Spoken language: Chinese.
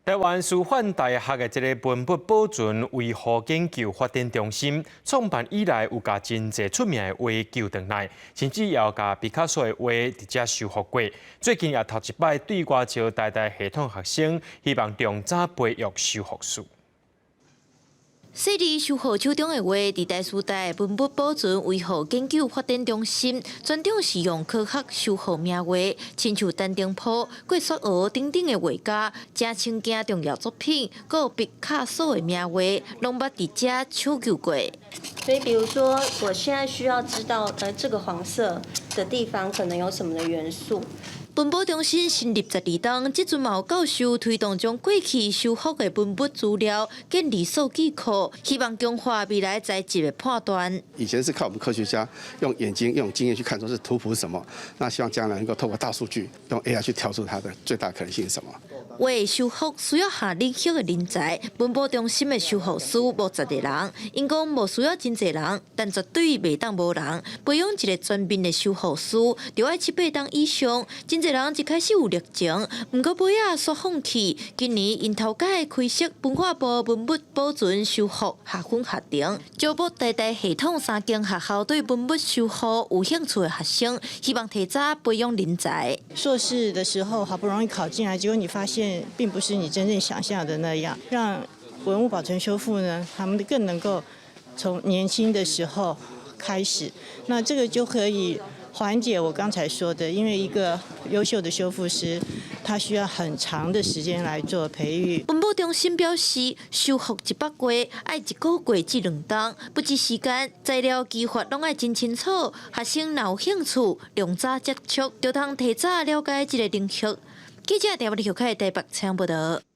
台湾师范大学的一个文物保存维护研究发展中心，创办以来有甲真侪出名的画救回来，甚至也有甲毕卡索的画直接修复过。最近也头一摆对外招台大系统学生，希望重早培育修复术。 细致修复手中的画，伫台师大文物保存维护研究发展中心，专长是用科学修复名画，亲像陈定波、郭雪娥等等的画家，正亲件重要作品，还有毕卡索的名画，拢捌伫遮抢救过。所以，比如说，我现在需要知道，这个黄色的地方可能有什么的元素。 文保中心成立12年，即阵嘛有教授推动将过去修复的文物资料建立数据库，希望强化未来材质的判断。以前是靠我们科学家用眼睛、用经验去看出是图谱是什么，那希望将来能够透过大数据，用 AI 去挑出它的最大可能性是什么。画修复需要下领域的人才，文保中心的修复师无10个人，因讲无需要真侪人，但绝对袂当无人。培养一个全面的修复师，就要7、8档以上。真侪人一开始有热情，不过尾仔煞放弃。今年因头家开设文化部文物保存修复学分学程，招募台大系统3间学校对文物修复有兴趣的学生，希望提早培养人才。硕士的时候好不容易考进来，结果你发现并不是你真正想象的那样，让文物保存修复呢，他们更能够从年轻的时候开始，那这个就可以缓解我刚才说的，因为一个优秀的修复师，他需要很长的时间来做培育。文保中心表示，修复100回，要1个月至2档，不止时间，材料技法拢要真清楚。学生若有兴趣，量早接触，就通提早了解这个领域。记者台北台北采访报道。